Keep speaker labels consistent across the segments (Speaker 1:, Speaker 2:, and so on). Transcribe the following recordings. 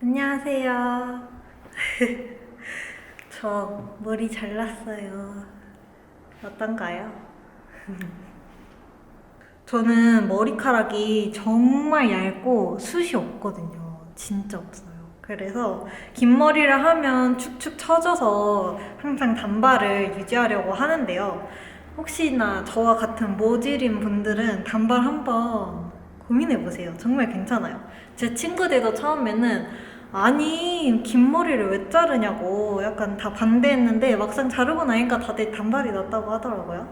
Speaker 1: 안녕하세요. 저 머리 잘랐어요. 어떤가요? 저는 머리카락이 정말 얇고 숱이 없거든요. 진짜 없어요. 그래서 긴 머리를 하면 축축 처져서 항상 단발을 유지하려고 하는데요. 혹시나 저와 같은 모질인 분들은 단발 한번 고민해보세요. 정말 괜찮아요. 제 친구들도 처음에는 아니 긴 머리를 왜 자르냐고 약간 다 반대했는데 막상 자르고 나니까 다들 단발이 낫다고 하더라고요.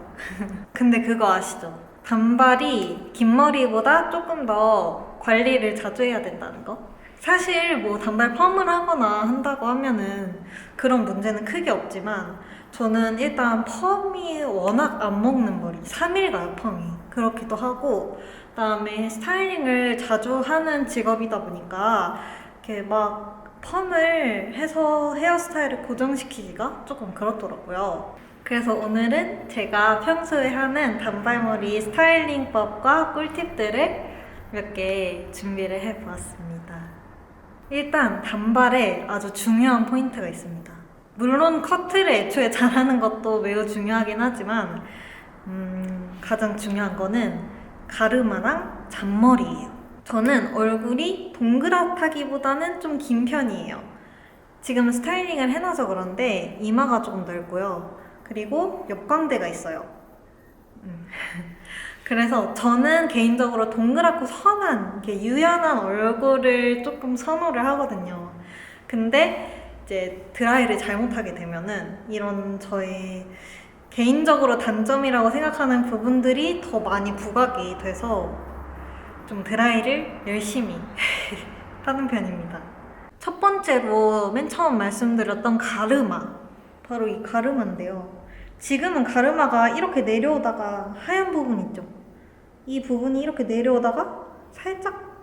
Speaker 1: 근데 그거 아시죠? 단발이 긴 머리보다 조금 더 관리를 자주 해야 된다는 거? 사실 뭐 단발 펌을 하거나 한다고 하면은 그런 문제는 크게 없지만 저는 일단 펌이 워낙 안 먹는 머리 3일 가요 펌이. 그렇기도 하고 그다음에 스타일링을 자주 하는 직업이다 보니까 이렇게 막 펌을 해서 헤어스타일을 고정시키기가 조금 그렇더라고요. 그래서 오늘은 제가 평소에 하는 단발머리 스타일링법과 꿀팁들을 몇 개 준비를 해보았습니다. 일단 단발에 아주 중요한 포인트가 있습니다. 물론 커트를 애초에 잘하는 것도 매우 중요하긴 하지만 가장 중요한 거는 가르마랑 잔머리예요. 저는 얼굴이 동그랗다기보다는 좀 긴 편이에요. 지금 스타일링을 해놔서 그런데 이마가 조금 넓고요. 그리고 옆광대가 있어요. 그래서 저는 개인적으로 동그랗고 선한, 이렇게 유연한 얼굴을 조금 선호를 하거든요. 근데 이제 드라이를 잘못하게 되면은 이런 저의 개인적으로 단점이라고 생각하는 부분들이 더 많이 부각이 돼서 좀 드라이를 열심히 하는 편입니다. 첫 번째로 맨 처음 말씀드렸던 가르마. 바로 이 가르마인데요. 지금은 가르마가 이렇게 내려오다가 하얀 부분 있죠? 이 부분이 이렇게 내려오다가 살짝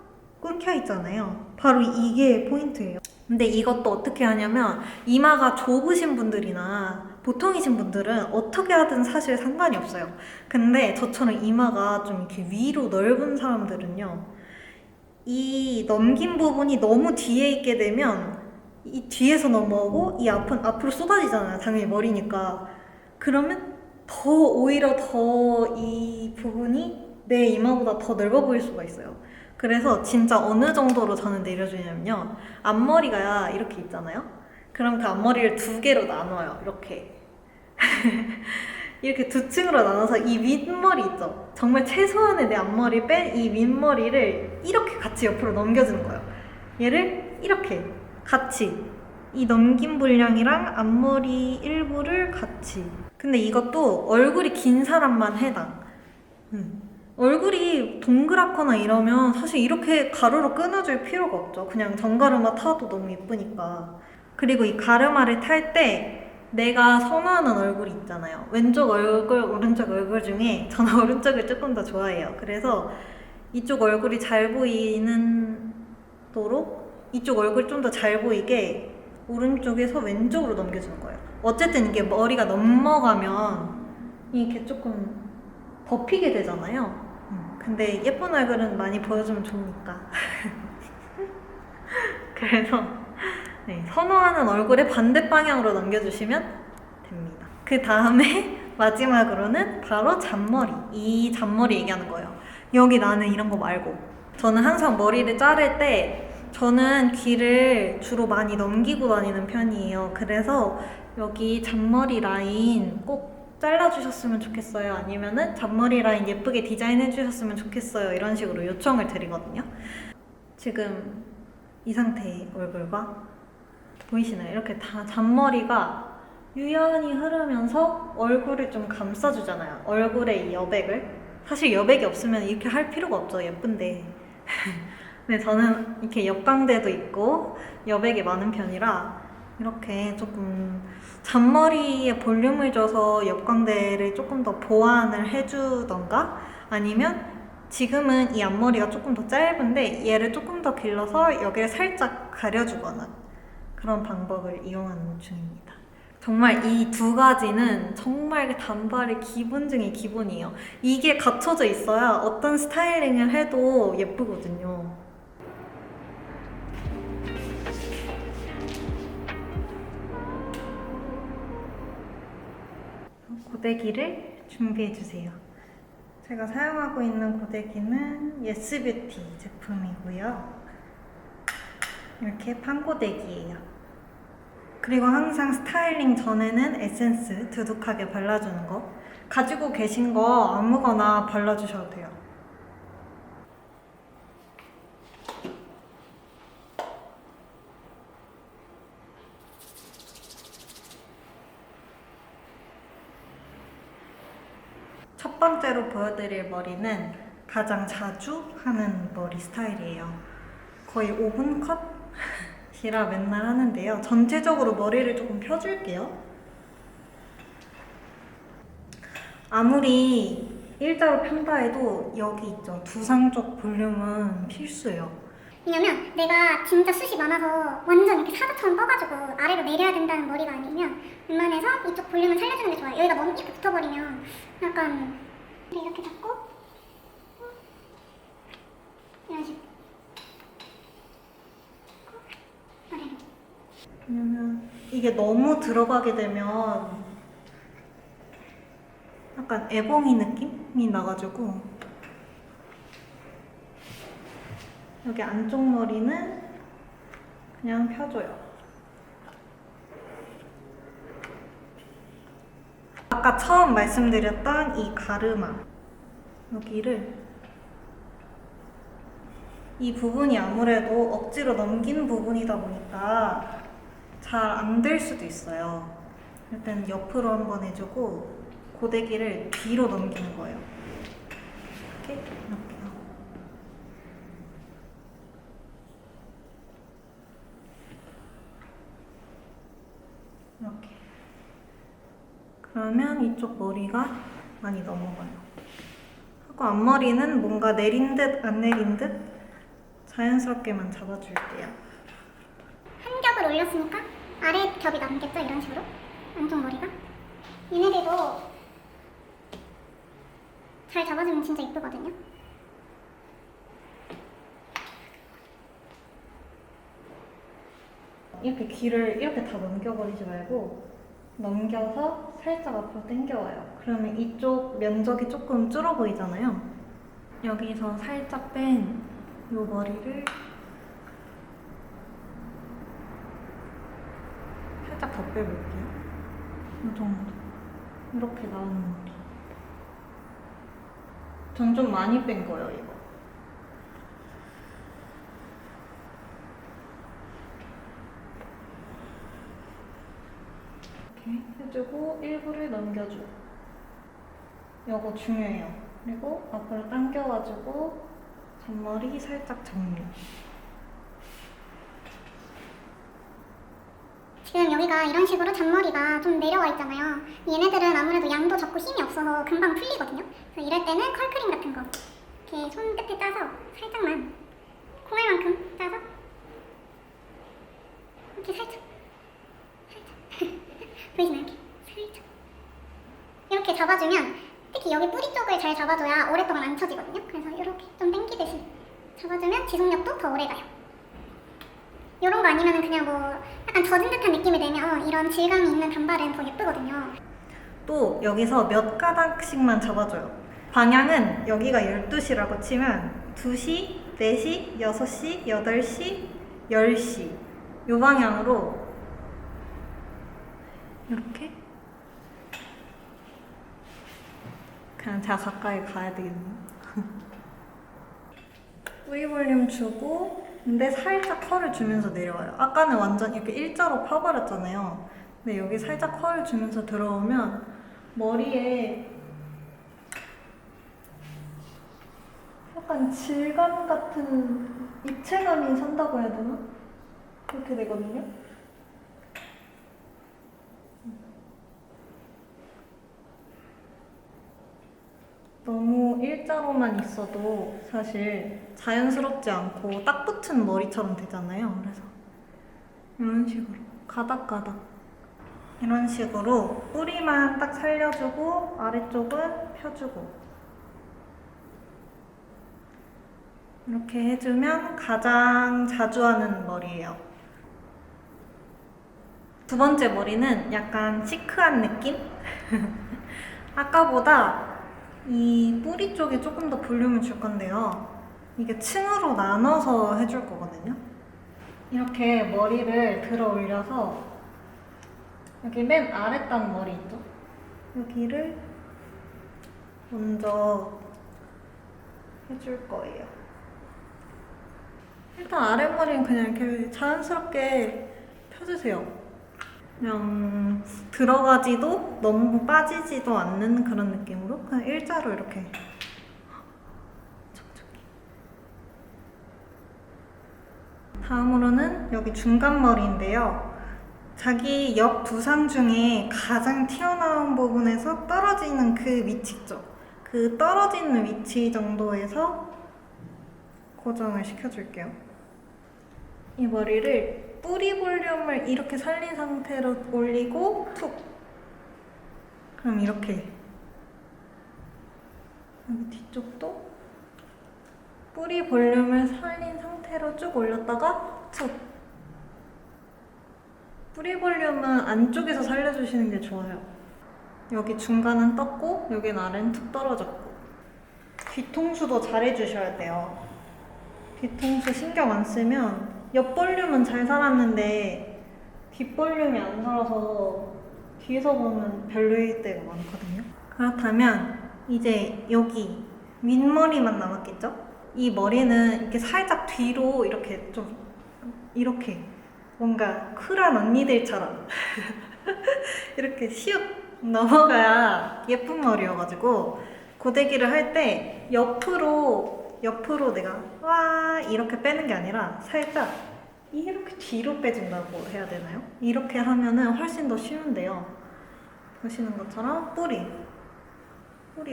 Speaker 1: 끊겨 있잖아요. 바로 이게 포인트예요. 근데 이것도 어떻게 하냐면 이마가 좁으신 분들이나 보통이신 분들은 어떻게 하든 사실 상관이 없어요. 근데 저처럼 이마가 좀 이렇게 위로 넓은 사람들은요. 이 넘긴 부분이 너무 뒤에 있게 되면 이 뒤에서 넘어오고 이 앞은 앞으로 쏟아지잖아요. 당연히 머리니까. 그러면 오히려 더 이 부분이 내 이마보다 더 넓어 보일 수가 있어요. 그래서 진짜 어느 정도로 저는 내려주냐면요. 앞머리가 이렇게 있잖아요. 그럼 그 앞머리를 두 개로 나눠요. 이렇게. 이렇게 두 층으로 나눠서 이 윗머리 있죠? 정말 최소한의 내 앞머리 뺀 이 윗머리를 이렇게 같이 옆으로 넘겨주는 거예요. 얘를 이렇게 같이 이 넘긴 분량이랑 앞머리 일부를 같이. 근데 이것도 얼굴이 긴 사람만 해당. 얼굴이 동그랗거나 이러면 사실 이렇게 가로로 끊어줄 필요가 없죠. 그냥 정가르마 타도 너무 예쁘니까. 그리고 이 가르마를 탈 때 내가 선호하는 얼굴이 있잖아요. 왼쪽 얼굴, 오른쪽 얼굴 중에 저는 오른쪽을 조금 더 좋아해요. 그래서 이쪽 얼굴이 잘 보이는 도록 이쪽 얼굴이 좀 더 잘 보이게 오른쪽에서 왼쪽으로 넘겨주는 거예요. 어쨌든 이게 머리가 넘어가면 이렇게 조금 덮이게 되잖아요. 근데 예쁜 얼굴은 많이 보여주면 좋으니까. 그래서 네, 선호하는 얼굴의 반대 방향으로 넘겨주시면 됩니다. 그 다음에 마지막으로는 바로 잔머리. 이 잔머리 얘기하는 거예요. 여기 나는 이런 거 말고. 저는 항상 머리를 자를 때 저는 귀를 주로 많이 넘기고 다니는 편이에요. 그래서 여기 잔머리 라인 꼭 잘라주셨으면 좋겠어요. 아니면은 잔머리 라인 예쁘게 디자인해 주셨으면 좋겠어요. 이런 식으로 요청을 드리거든요. 지금 이 상태의 얼굴과 보이시나요? 이렇게 다 잔머리가 유연히 흐르면서 얼굴을 좀 감싸주잖아요. 얼굴의 이 여백을. 사실 여백이 없으면 이렇게 할 필요가 없죠. 예쁜데. 근데 저는 이렇게 옆광대도 있고 여백이 많은 편이라 이렇게 조금 잔머리에 볼륨을 줘서 옆광대를 조금 더 보완을 해주던가 아니면 지금은 이 앞머리가 조금 더 짧은데 얘를 조금 더 길러서 여기를 살짝 가려주거나 그런 방법을 이용하는 중입니다. 정말 이 두 가지는 정말 단발의 기본 중에 기본이에요. 이게 갖춰져 있어야 어떤 스타일링을 해도 예쁘거든요. 고데기를 준비해주세요. 제가 사용하고 있는 고데기는 예스뷰티 제품이고요. 이렇게 판고데기예요. 그리고 항상 스타일링 전에는 에센스 두둑하게 발라주는 거. 가지고 계신 거 아무거나 발라주셔도 돼요. 첫 번째로 보여드릴 머리는 가장 자주 하는 머리 스타일이에요. 거의 5분 컷이라 맨날 하는데요. 전체적으로 머리를 조금 펴줄게요. 아무리 일자로 편다 해도 여기 있죠. 두상 쪽 볼륨은 필수예요.
Speaker 2: 왜냐면 내가 진짜 숱이 많아서 완전 이렇게 사자처럼 떠가지고 아래로 내려야 된다는 머리가 아니면 웬만해서 이쪽 볼륨을 살려주는 게 좋아요. 여기가 너무 이렇게 붙어버리면 약간 이렇게 잡고 이런 식으로 아래로.
Speaker 1: 왜냐면 이게 너무 들어가게 되면 약간 애봉이 느낌이 나가지고 여기 안쪽 머리는 그냥 펴줘요. 아까 처음 말씀드렸던 이 가르마 여기를 이 부분이 아무래도 억지로 넘기는 부분이다 보니까 잘 안 될 수도 있어요. 일단 옆으로 한번 해주고 고데기를 뒤로 넘기는 거예요. 이렇게 이렇게. 그러면 이쪽 머리가 많이 넘어가요. 하고 앞머리는 뭔가 내린 듯 안 내린 듯 자연스럽게만 잡아줄게요.
Speaker 2: 한 겹을 올렸으니까 아래 겹이 남겠죠? 이런 식으로 안쪽 머리가. 얘네들도 잘 잡아주면 진짜 이쁘거든요.
Speaker 1: 이렇게 귀를 이렇게 다 넘겨버리지 말고 넘겨서 살짝 앞으로 당겨와요. 그러면 이쪽 면적이 조금 줄어 보이잖아요. 여기서 살짝 뺀 이 머리를 살짝 더 빼볼게요. 이 정도. 이렇게 나오는 머리. 전 좀 많이 뺀 거예요, 이거. 이렇게 해주고 일부를 넘겨주고. 이거 중요해요. 그리고 앞으로 당겨와주고 잔머리 살짝 정리.
Speaker 2: 지금 여기가 이런 식으로 잔머리가 좀 내려와 있잖아요. 얘네들은 아무래도 양도 적고 힘이 없어서 금방 풀리거든요. 그래서 이럴 때는 컬크림 같은 거 이렇게 손 끝에 따서 살짝만 콩알만큼 따서 이렇게 살짝 보이시나요? 이렇게 살짝 이렇게 잡아주면 특히 여기 뿌리 쪽을 잘 잡아줘야 오랫동안 안 쳐지거든요. 그래서 이렇게 좀 당기듯이 잡아주면 지속력도 더 오래 가요. 이런 거 아니면 그냥 뭐 약간 젖은 듯한 느낌이 내면 이런 질감이 있는 단발은 더 예쁘거든요.
Speaker 1: 또 여기서 몇 가닥씩만 잡아줘요. 방향은 여기가 12시라고 치면 2시, 4시, 6시, 8시, 10시 이 방향으로 이렇게 그냥 제가 가까이 가야 되겠네요. 뿌리 볼륨 주고 근데 살짝 컬을 주면서 내려와요. 아까는 완전 이렇게 일자로 펴버렸잖아요. 근데 여기 살짝 컬을 주면서 들어오면 머리에 약간 질감 같은 입체감이 산다고 해야 되나? 그렇게 되거든요. 너무 일자로만 있어도 사실 자연스럽지 않고 딱 붙은 머리처럼 되잖아요. 그래서 이런 식으로 가닥가닥 이런 식으로 뿌리만 딱 살려주고 아래쪽은 펴주고 이렇게 해주면 가장 자주 하는 머리예요. 두 번째 머리는 약간 시크한 느낌? 아까보다 이 뿌리 쪽에 조금 더 볼륨을 줄 건데요. 이게 층으로 나눠서 해줄 거거든요. 이렇게 머리를 들어 올려서 여기 맨 아랫단 머리 있죠? 여기를 먼저 해줄 거예요. 일단 아랫머리는 그냥 이렇게 자연스럽게 펴주세요. 그냥 들어가지도 너무 빠지지도 않는 그런 느낌으로 그냥 일자로 이렇게 다음으로는 여기 중간 머리인데요. 자기 옆 두상 중에 가장 튀어나온 부분에서 떨어지는 그 위치 있죠? 그 떨어지는 위치 정도에서 고정을 시켜줄게요. 이 머리를 뿌리 볼륨을 이렇게 살린 상태로 올리고 툭! 그럼 이렇게 여기 뒤쪽도 뿌리 볼륨을 살린 상태로 쭉 올렸다가 툭! 뿌리 볼륨은 안쪽에서 살려주시는 게 좋아요. 여기 중간은 떴고 여긴 아래는 툭 떨어졌고 뒤통수도 잘 해주셔야 돼요. 뒤통수 신경 안 쓰면 옆 볼륨은 잘 살았는데 뒷 볼륨이 안 살아서 뒤에서 보면 별로일 때가 많거든요. 그렇다면 이제 여기 윗머리만 남았겠죠? 이 머리는 이렇게 살짝 뒤로 이렇게 좀 이렇게 뭔가 쿨한 언니들처럼 이렇게 슉 넘어가야 예쁜 머리여가지고 고데기를 할 때 옆으로 내가 와 이렇게 빼는 게 아니라 살짝 이렇게 뒤로 빼준다고 해야 되나요? 이렇게 하면은 훨씬 더 쉬운데요. 보시는 것처럼 뿌리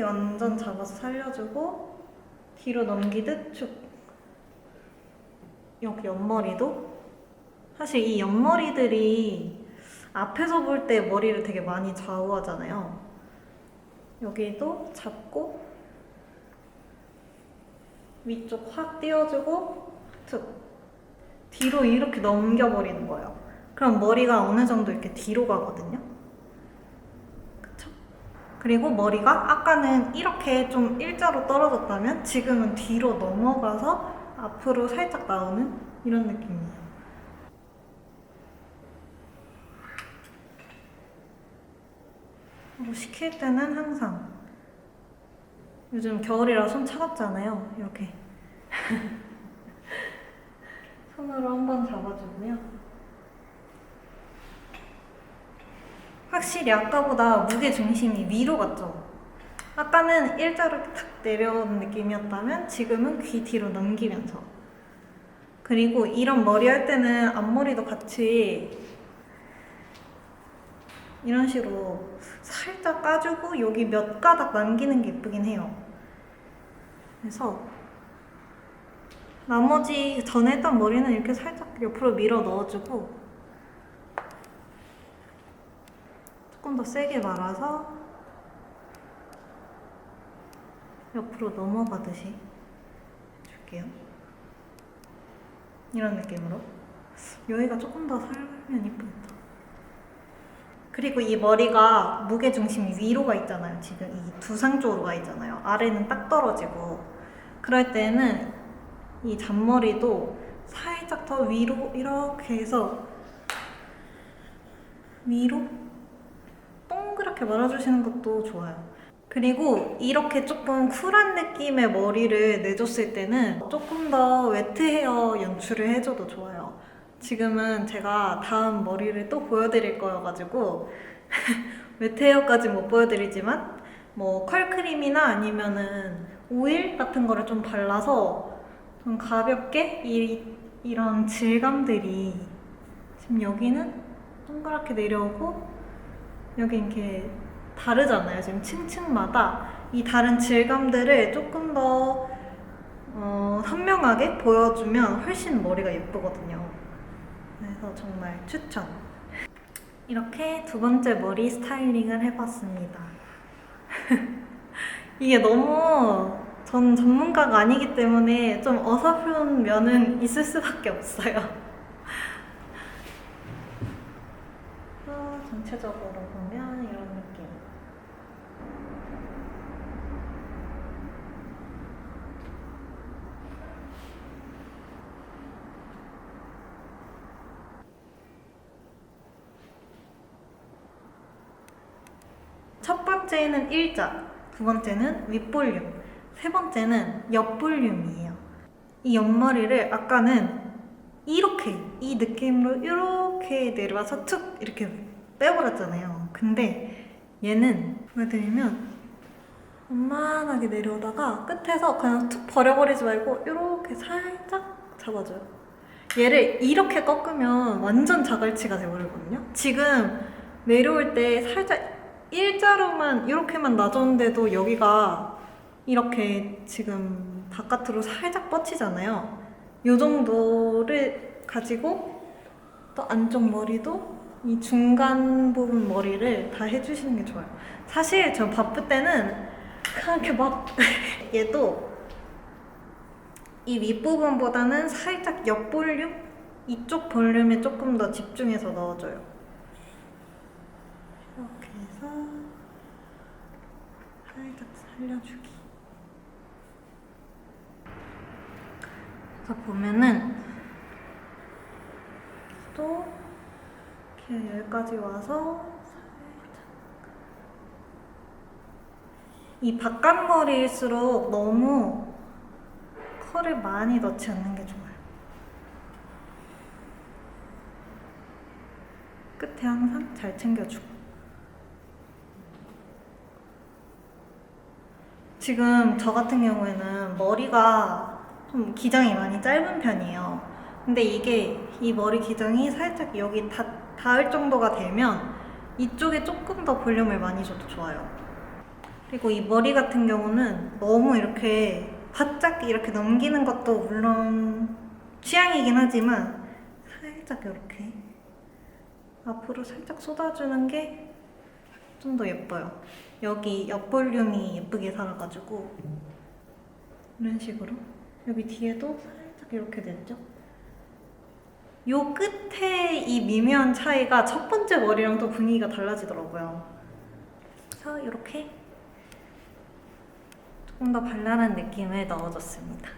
Speaker 1: 완전 잡아서 살려주고 뒤로 넘기듯 쭉. 여기 옆머리도 사실 이 옆머리들이 앞에서 볼 때 머리를 되게 많이 좌우하잖아요. 여기도 잡고 위쪽 확 띄워주고 툭 뒤로 이렇게 넘겨버리는 거예요. 그럼 머리가 어느 정도 이렇게 뒤로 가거든요. 그쵸? 그리고 머리가 아까는 이렇게 좀 일자로 떨어졌다면 지금은 뒤로 넘어가서 앞으로 살짝 나오는 이런 느낌이에요. 뭐 시킬 때는 항상 요즘 겨울이라 손 차갑잖아요. 이렇게 손으로 한번 잡아주고요. 확실히 아까보다 무게 중심이 위로 갔죠. 아까는 일자로 탁 내려오는 느낌이었다면 지금은 귀 뒤로 넘기면서. 그리고 이런 머리 할 때는 앞머리도 같이 이런 식으로 살짝 까주고 여기 몇 가닥 남기는 게 예쁘긴 해요. 그래서 나머지 전에 했던 머리는 이렇게 살짝 옆으로 밀어 넣어주고 조금 더 세게 말아서 옆으로 넘어가듯이 해줄게요. 이런 느낌으로 여기가 조금 더 살면 예쁘겠다. 그리고 이 머리가 무게중심이 위로 가 있잖아요. 지금 이 두상 쪽으로 가 있잖아요. 아래는 딱 떨어지고 그럴 때는 이 잔머리도 살짝 더 위로 이렇게 해서 위로 동그랗게 말아주시는 것도 좋아요. 그리고 이렇게 조금 쿨한 느낌의 머리를 내줬을 때는 조금 더 웨트 헤어 연출을 해줘도 좋아요. 지금은 제가 다음 머리를 또 보여드릴 거여가지고 웨트 헤어까지 못 보여드리지만 뭐 컬크림이나 아니면은 오일 같은 거를 좀 발라서 좀 가볍게 이런 질감들이 지금 여기는 동그랗게 내려오고 여기 이렇게 다르잖아요. 지금 층층마다 이 다른 질감들을 조금 더 선명하게 보여주면 훨씬 머리가 예쁘거든요. 그래서 정말 추천! 이렇게 두 번째 머리 스타일링을 해봤습니다. 이게 너무 전 전문가가 아니기 때문에 좀 어설픈 면은 있을 수밖에 없어요. 전체적으로 보면 이런 느낌. 첫 번째는 일자, 두 번째는 윗볼륨, 세 번째는 옆볼륨이에요. 이 옆머리를 아까는 이렇게 이 느낌으로 이렇게 내려와서 툭 이렇게 빼버렸잖아요. 근데 얘는 보여드리면 완만하게 내려오다가 끝에서 그냥 툭 버려버리지 말고 이렇게 살짝 잡아줘요. 얘를 이렇게 꺾으면 완전 자갈치가 돼버리거든요. 지금 내려올 때 살짝 일자로만 이렇게만 놔줬는데도 여기가 이렇게 지금 바깥으로 살짝 뻗치잖아요. 이 정도를 가지고 또 안쪽 머리도 이 중간 부분 머리를 다 해주시는 게 좋아요. 사실 저 바쁠 때는 그냥 이렇게 막 얘도 이 윗부분보다는 살짝 옆볼륨? 이쪽 볼륨에 조금 더 집중해서 넣어줘요. 이렇게 해서 살짝 살려주기. 그래서 보면은 또 이렇게 여기까지 와서 이 바깥머리일수록 너무 컬을 많이 넣지 않는 게 좋아요. 끝에 항상 잘 챙겨주고. 지금 저 같은 경우에는 머리가 좀 기장이 많이 짧은 편이에요. 근데 이 머리 기장이 살짝 여기 닿을 정도가 되면 이쪽에 조금 더 볼륨을 많이 줘도 좋아요. 그리고 이 머리 같은 경우는 너무 이렇게 바짝 이렇게 넘기는 것도 물론 취향이긴 하지만 살짝 이렇게 앞으로 살짝 쏟아주는 게 좀 더 예뻐요. 여기 옆볼륨이 예쁘게 살아가지고 이런 식으로 여기 뒤에도 살짝 이렇게 됐죠? 요 끝에 이 미묘한 차이가 첫 번째 머리랑 또 분위기가 달라지더라고요. 그래서 이렇게 조금 더 발랄한 느낌을 넣어줬습니다.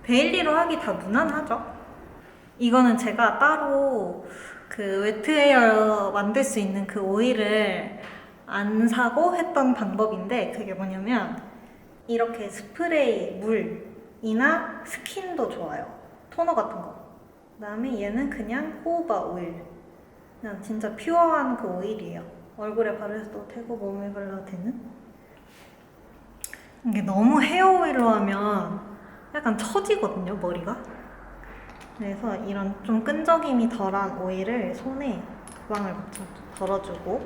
Speaker 1: 데일리로 하기 다 무난하죠? 이거는 제가 따로 그 웨트헤어 만들 수 있는 그 오일을 안 사고 했던 방법인데 그게 뭐냐면 이렇게 스프레이 물이나 스킨도 좋아요. 토너 같은 거. 그 다음에 얘는 그냥 호호바 오일. 그냥 진짜 퓨어한 그 오일이에요. 얼굴에 바르셔도 되고 몸에 발라도 되는. 이게 너무 헤어 오일로 하면 약간 처지거든요, 머리가. 그래서 이런 좀 끈적임이 덜한 오일을 손에 두 방울 덜어주고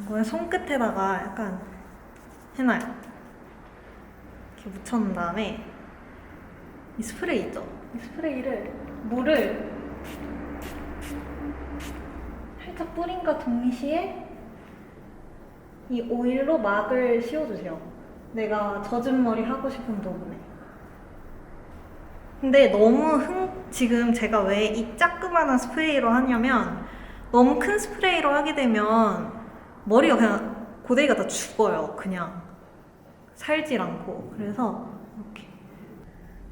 Speaker 1: 이걸 손끝에다가 약간 해놔요. 이렇게 묻혀놓은 다음에 이 스프레이 있죠? 이 스프레이를 물을 살짝 뿌린과 동시에 이 오일로 막을 씌워주세요. 내가 젖은 머리 하고 싶은 부분에. 근데 너무 지금 제가 왜 이 자그마한 스프레이로 하냐면 너무 큰 스프레이로 하게 되면 머리가 그냥 고데기가 다 죽어요. 그냥 살질 않고. 그래서 이렇게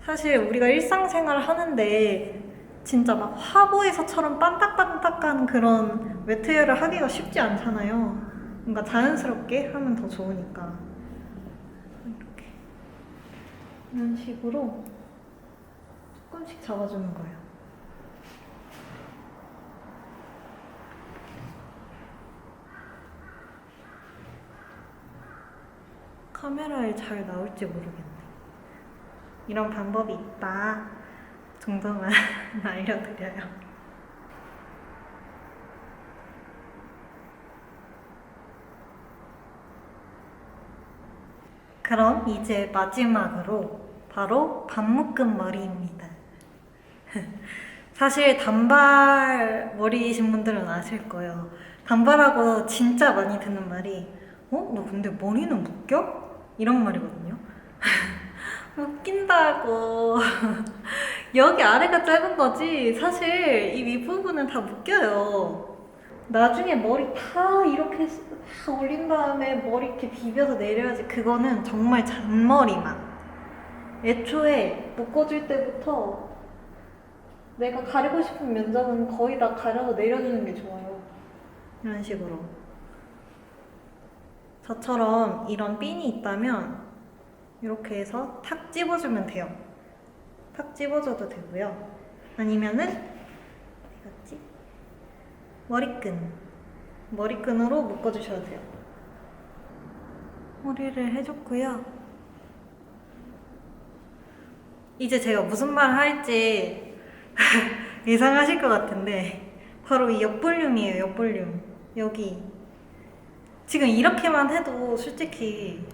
Speaker 1: 사실 우리가 일상생활 하는데 진짜 막 화보에서처럼 반딱반딱한 그런 웨트헤어를 하기가 쉽지 않잖아요. 뭔가 자연스럽게 하면 더 좋으니까. 이렇게 이런 식으로 조금씩 잡아주는 거예요. 카메라에 잘 나올지 모르겠네. 이런 방법이 있다 정도만 알려드려요. 그럼 이제 마지막으로 바로 반묶음 머리입니다. 사실 단발 머리이신 분들은 아실 거예요. 단발하고 진짜 많이 듣는 말이 너 근데 머리는 묶여? 이런 말이거든요. 묶인다고. 여기 아래가 짧은 거지 사실 이 윗부분은 다 묶여요. 나중에 머리 다 이렇게 다 올린 다음에 머리 이렇게 비벼서 내려야지. 그거는 정말 잔머리만. 애초에 묶어줄 때부터 내가 가리고 싶은 면적은 거의 다 가려서 내려주는 게 좋아요. 이런 식으로. 저처럼 이런 핀이 있다면 이렇게 해서 탁 집어주면 돼요. 탁 집어줘도 되고요. 아니면은 어디 갔지? 머리끈으로 묶어주셔도 돼요. 머리를 해줬고요. 이제 제가 무슨 말 할지 예상하실 것 같은데 바로 이 옆볼륨이에요. 옆볼륨. 여기 지금 이렇게만 해도 솔직히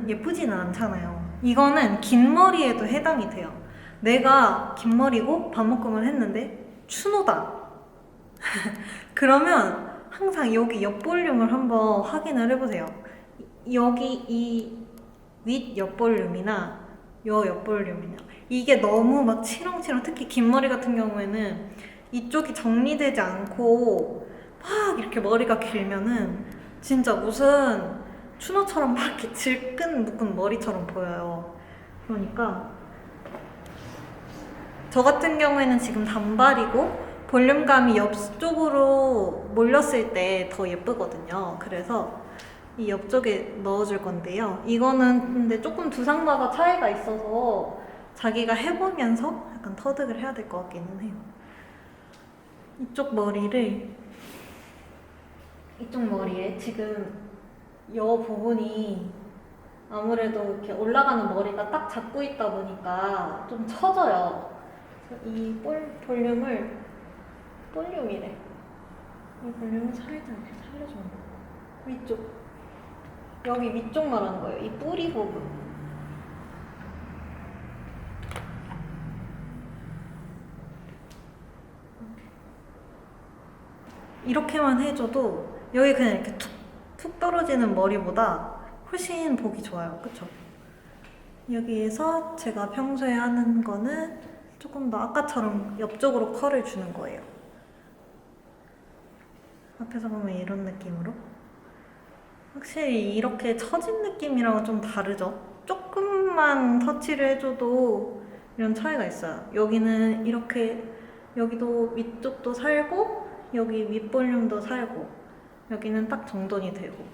Speaker 1: 예쁘지는 않잖아요. 이거는 긴 머리에도 해당이 돼요. 내가 긴 머리고 반묶음을 했는데 추노다. 그러면 항상 여기 옆볼륨을 한번 확인을 해보세요. 여기 이 윗 옆볼륨이나 요 옆볼륨이나 이게 너무 막 치렁치렁, 특히 긴 머리 같은 경우에는 이쪽이 정리되지 않고 막 이렇게 머리가 길면은 진짜 무슨 추노처럼 막 이렇게 질끈 묶은 머리처럼 보여요. 그러니까 저 같은 경우에는 지금 단발이고 볼륨감이 옆쪽으로 몰렸을 때 더 예쁘거든요. 그래서 이 옆쪽에 넣어줄 건데요. 이거는 근데 조금 두상마다 차이가 있어서 자기가 해보면서 약간 터득을 해야 될 것 같기는 해요. 이쪽 머리에 지금 여 부분이 아무래도 이렇게 올라가는 머리가 딱 잡고 있다 보니까 좀 처져요. 이 볼륨이래. 이 볼륨을 살짝 이렇게 살려주는 거예요. 여기 위쪽 말하는 거예요. 이 뿌리 부분. 이렇게만 해줘도 여기 그냥 이렇게 툭 떨어지는 머리보다 훨씬 보기 좋아요. 그쵸? 여기에서 제가 평소에 하는 거는 조금 더 아까처럼 옆쪽으로 컬을 주는 거예요. 앞에서 보면 이런 느낌으로. 확실히 이렇게 처진 느낌이랑은 좀 다르죠? 조금만 터치를 해줘도 이런 차이가 있어요. 여기는 이렇게, 여기도 위쪽도 살고 여기 윗볼륨도 살고 여기는 딱 정돈이 되고,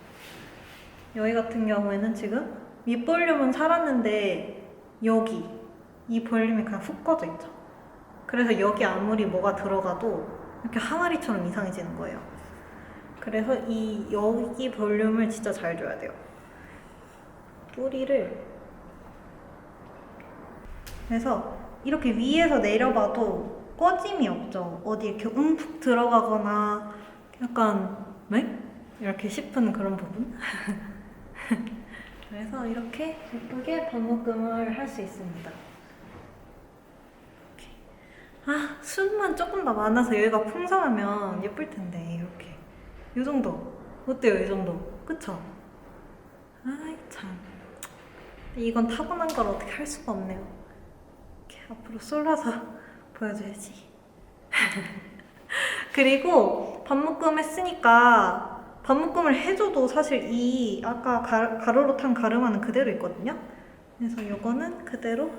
Speaker 1: 여기 같은 경우에는 지금 윗볼륨은 살았는데 여기 이 볼륨이 그냥 훅 꺼져 있죠. 그래서 여기 아무리 뭐가 들어가도 이렇게 항아리처럼 이상해지는 거예요. 그래서 여기 볼륨을 진짜 잘 줘야 돼요. 뿌리를. 그래서 이렇게 위에서 내려봐도 꺼짐이 없죠. 어디 이렇게 움푹 들어가거나 약간 이렇게 싶은 그런 부분. 그래서 이렇게 예쁘게 반묶음을 할 수 있습니다. 이렇게. 숨만 조금 더 많아서 여기가 풍성하면 예쁠 텐데. 이렇게 이 정도 어때요? 이 정도 그쵸? 아이 참, 이건 타고난 걸 어떻게 할 수가 없네요. 이렇게 앞으로 쏠라서 보여줘야지. 그리고 반묶음 했으니까 반묶음을 해줘도 사실 이 아까 가로로 탄 가르마는 그대로 있거든요. 그래서 이거는 그대로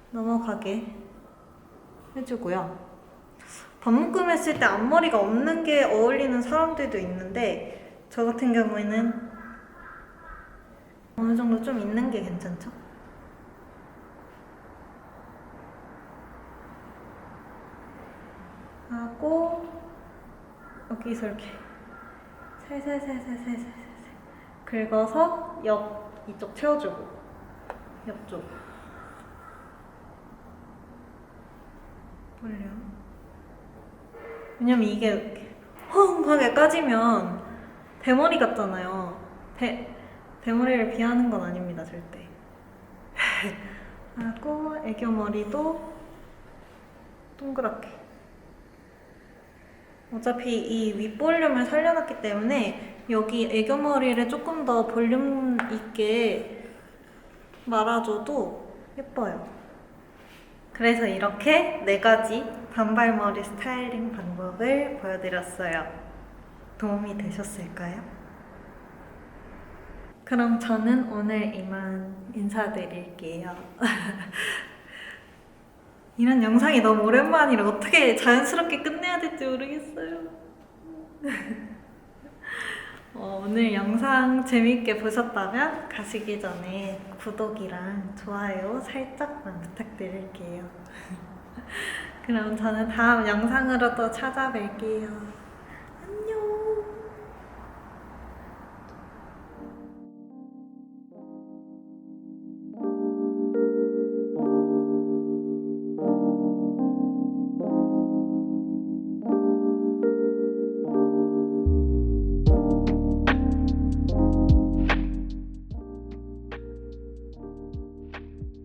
Speaker 1: 넘어가게 해주고요. 반묶음 했을 때 앞머리가 없는 게 어울리는 사람들도 있는데 저 같은 경우에는 어느 정도 좀 있는 게 괜찮죠? 하고 여기서 이렇게 살살살살살살살 긁어서 이쪽 채워주고 옆쪽 볼륨. 왜냐면 이게 이렇게 헝하게 까지면 대머리 같잖아요. 대머리를 비하는 건 아닙니다, 절대. 하고 애교머리도 동그랗게. 어차피 이 윗볼륨을 살려놨기 때문에 여기 애교머리를 조금 더 볼륨 있게 말아줘도 예뻐요. 그래서 이렇게 4가지 단발머리 스타일링 방법을 보여드렸어요. 도움이 되셨을까요? 그럼 저는 오늘 이만 인사드릴게요. 이런 영상이 너무 오랜만이라 어떻게 자연스럽게 끝내야 될지 모르겠어요. 오늘 영상 재밌게 보셨다면 가시기 전에 구독이랑 좋아요 살짝만 부탁드릴게요. 그럼 저는 다음 영상으로 또 찾아뵐게요.